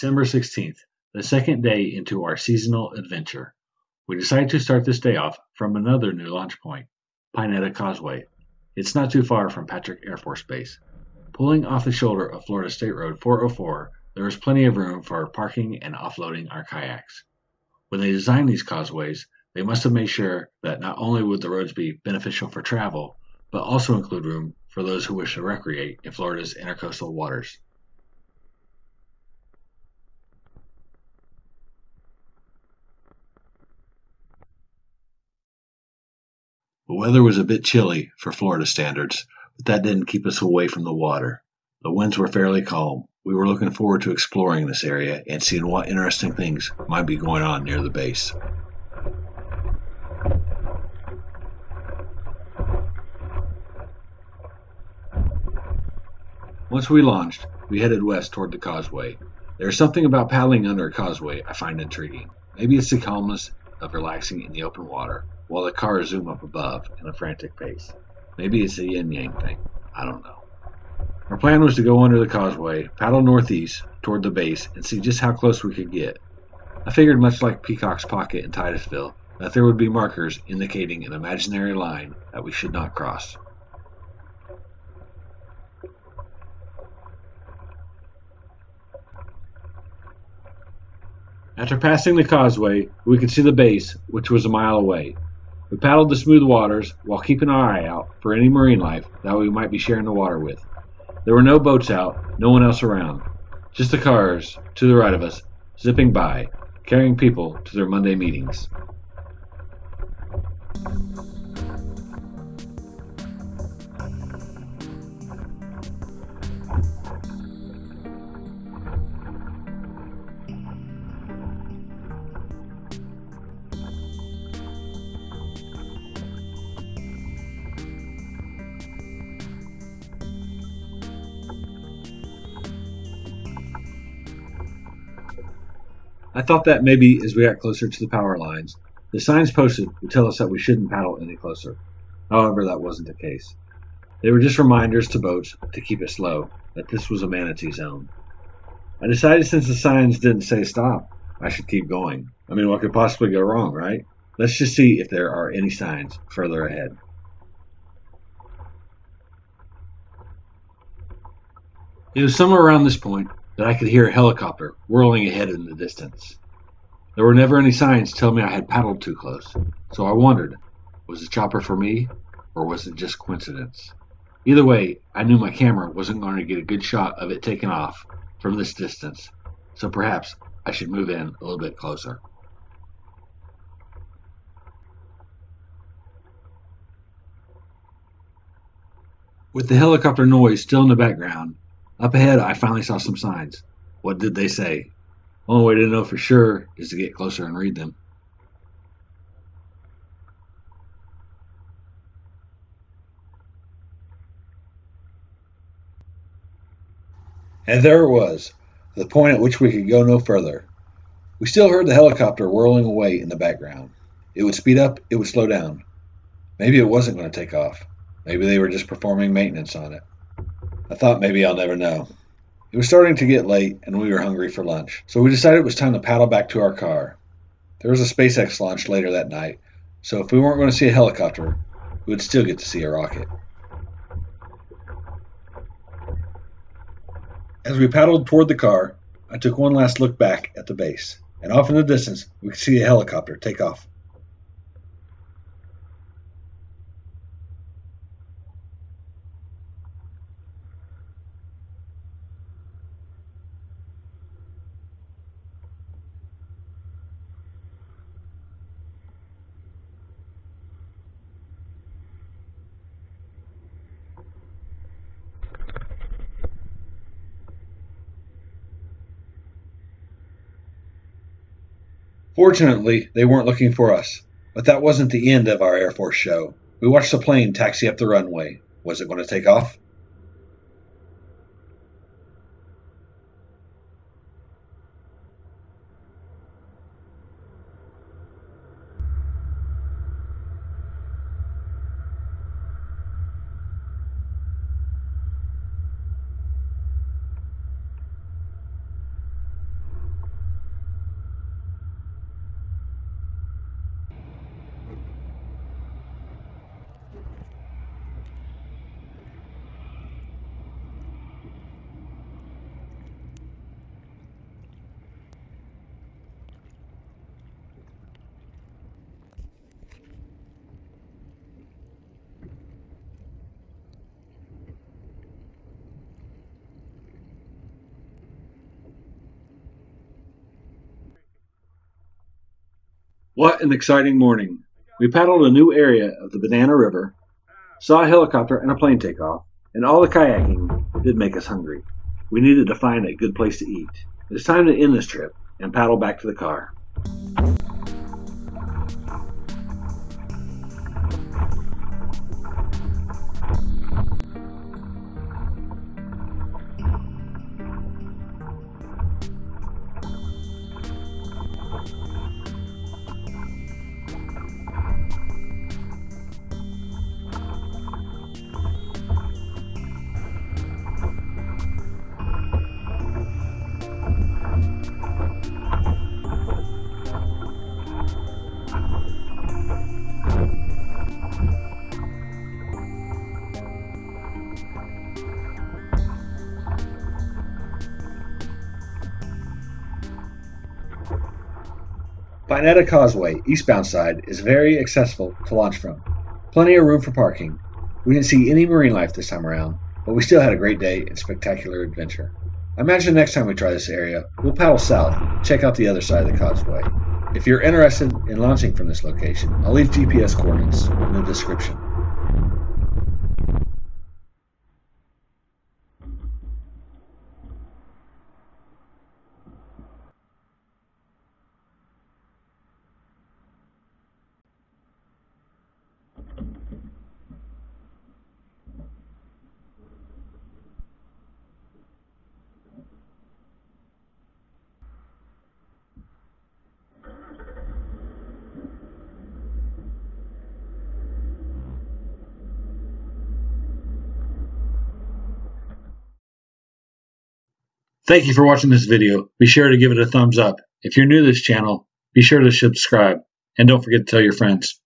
December 16th, the second day into our seasonal adventure. We decided to start this day off from another new launch point, Pinetta Causeway. It's not too far from Patrick Air Force Base. Pulling off the shoulder of Florida State Road 404, there is plenty of room for parking and offloading our kayaks. When they designed these causeways, they must have made sure that not only would the roads be beneficial for travel, but also include room for those who wish to recreate in Florida's intercoastal waters. The weather was a bit chilly for Florida standards, but that didn't keep us away from the water. The winds were fairly calm. We were looking forward to exploring this area and seeing what interesting things might be going on near the base. Once we launched, we headed west toward the causeway. There's something about paddling under a causeway I find intriguing. Maybe it's the calmness of relaxing in the open water while the cars zoom up above in a frantic pace. Maybe it's a yin-yang thing. I don't know. Our plan was to go under the causeway, paddle northeast toward the base, and see just how close we could get. I figured, much like Peacock's Pocket in Titusville, that there would be markers indicating an imaginary line that we should not cross. After passing the causeway, we could see the base, which was a mile away. We paddled the smooth waters while keeping our eye out for any marine life that we might be sharing the water with. There were no boats out, no one else around. Just the cars, to the right of us, zipping by, carrying people to their Monday meetings. I thought that maybe as we got closer to the power lines, the signs posted would tell us that we shouldn't paddle any closer. However, that wasn't the case. They were just reminders to boats to keep it slow, that this was a manatee zone. I decided since the signs didn't say stop, I should keep going. I mean, what could possibly go wrong, right? Let's just see if there are any signs further ahead. It was somewhere around this point that I could hear a helicopter whirling ahead in the distance. There were never any signs telling me I had paddled too close, so I wondered, was the chopper for me, or was it just coincidence? Either way, I knew my camera wasn't going to get a good shot of it taking off from this distance, so perhaps I should move in a little bit closer. With the helicopter noise still in the background, up ahead I finally saw some signs. What did they say? Only way to know for sure is to get closer and read them. And there it was, the point at which we could go no further. We still heard the helicopter whirling away in the background. It would speed up, it would slow down. Maybe it wasn't going to take off. Maybe they were just performing maintenance on it. I thought maybe I'll never know. It was starting to get late, and we were hungry for lunch, so we decided it was time to paddle back to our car. There was a SpaceX launch later that night, so if we weren't going to see a helicopter, we would still get to see a rocket. As we paddled toward the car, I took one last look back at the base, and off in the distance we could see a helicopter take off. Fortunately, they weren't looking for us, but that wasn't the end of our Air Force show. We watched the plane taxi up the runway. Was it going to take off? What an exciting morning. We paddled a new area of the Banana River, saw a helicopter and a plane take off, and all the kayaking did make us hungry. We needed to find a good place to eat. It's time to end this trip and paddle back to the car. Pinetta Causeway, eastbound side, is very accessible to launch from. Plenty of room for parking. We didn't see any marine life this time around, but we still had a great day and spectacular adventure. I imagine next time we try this area, we'll paddle south, check out the other side of the causeway. If you're interested in launching from this location, I'll leave GPS coordinates in the description. Thank you for watching this video. Be sure to give it a thumbs up. If you're new to this channel, be sure to subscribe. And don't forget to tell your friends.